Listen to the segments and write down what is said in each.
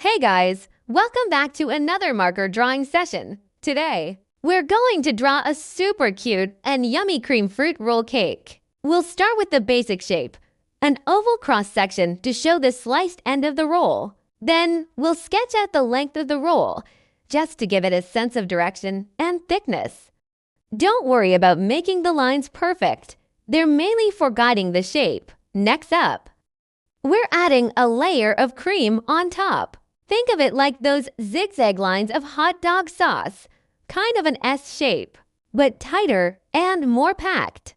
Hey guys, welcome back to another marker drawing session. Today, we're going to draw a super cute and yummy cream fruit roll cake. We'll start with the basic shape, an oval cross section to show the sliced end of the roll. Then, we'll sketch out the length of the roll, just to give it a sense of direction and thickness. Don't worry about making the lines perfect. They're mainly for guiding the shape. Next up, we're adding a layer of cream on top. Think of it like those zigzag lines of hot dog sauce, kind of an S shape, but tighter and more packed.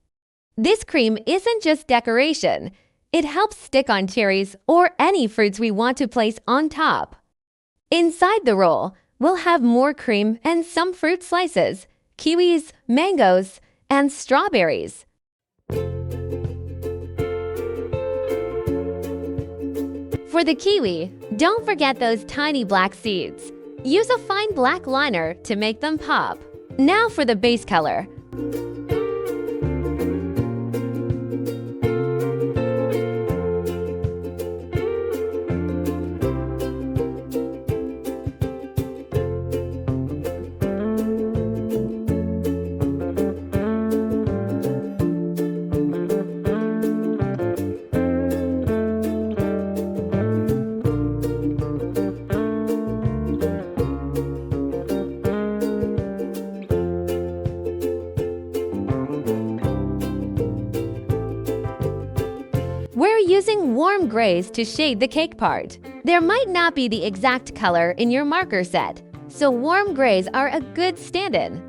This cream isn't just decoration. It helps stick on cherries or any fruits we want to place on top. Inside the roll, we'll have more cream and some fruit slices, kiwis, mangoes, and strawberries. For the kiwi, don't forget those tiny black seeds. Use a fine black liner to make them pop. Now for the base color. We're using warm grays to shade the cake part. There might not be the exact color in your marker set, so warm grays are a good stand-in.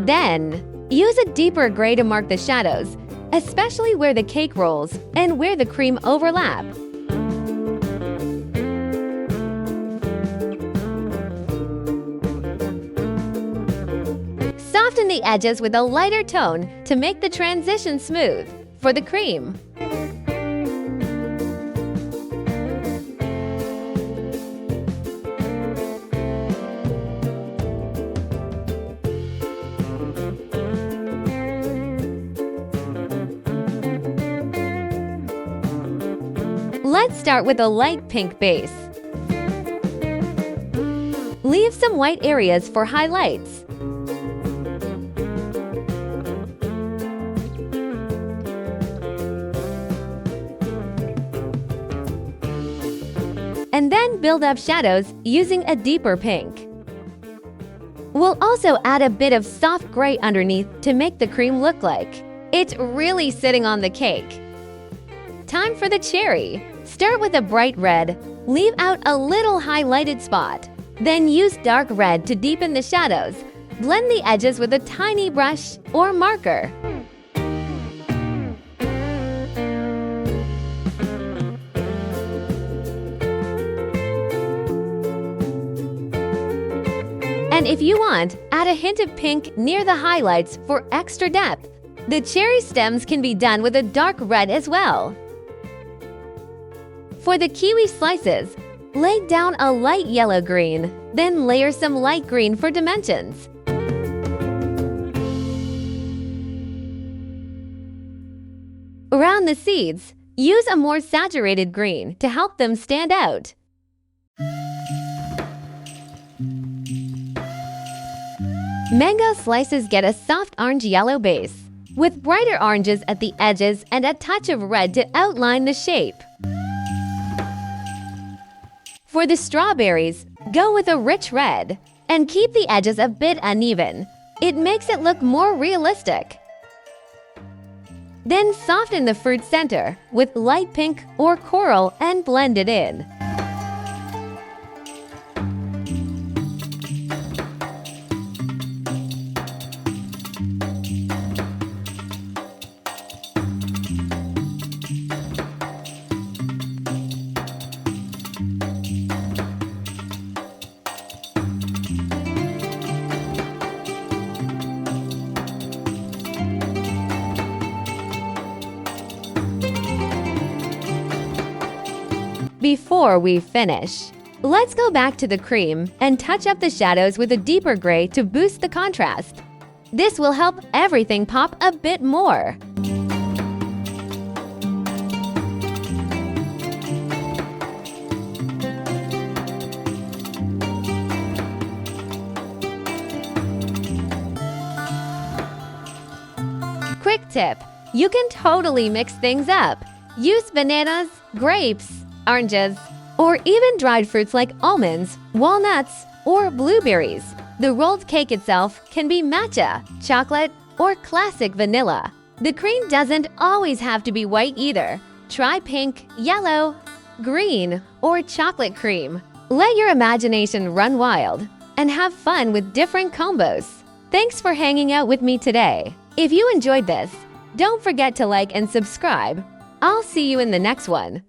Then, use a deeper gray to mark the shadows, especially where the cake rolls and where the cream overlap. Soften the edges with a lighter tone to make the transition smooth. For the cream, let's start with a light pink base. Leave some white areas for highlights. And then build up shadows using a deeper pink. We'll also add a bit of soft gray underneath to make the cream look like it's really sitting on the cake. Time for the cherry. Start with a bright red. Leave out a little highlighted spot. Then use dark red to deepen the shadows. Blend the edges with a tiny brush or marker. And if you want, add a hint of pink near the highlights for extra depth. The cherry stems can be done with a dark red as well. For the kiwi slices, lay down a light yellow-green, then layer some light green for dimensions. Around the seeds, use a more saturated green to help them stand out. Mango slices get a soft orange-yellow base, with brighter oranges at the edges and a touch of red to outline the shape. For the strawberries, go with a rich red, and keep the edges a bit uneven. It makes it look more realistic. Then soften the fruit center with light pink or coral and blend it in. Before we finish, let's go back to the cream and touch up the shadows with a deeper gray to boost the contrast. This will help everything pop a bit more. Quick tip: you can totally mix things up. Use bananas, grapes, oranges, or even dried fruits like almonds, walnuts, or blueberries. The rolled cake itself can be matcha, chocolate, or classic vanilla. The cream doesn't always have to be white either. Try pink, yellow, green, or chocolate cream. Let your imagination run wild and have fun with different combos. Thanks for hanging out with me today. If you enjoyed this, don't forget to like and subscribe. I'll see you in the next one.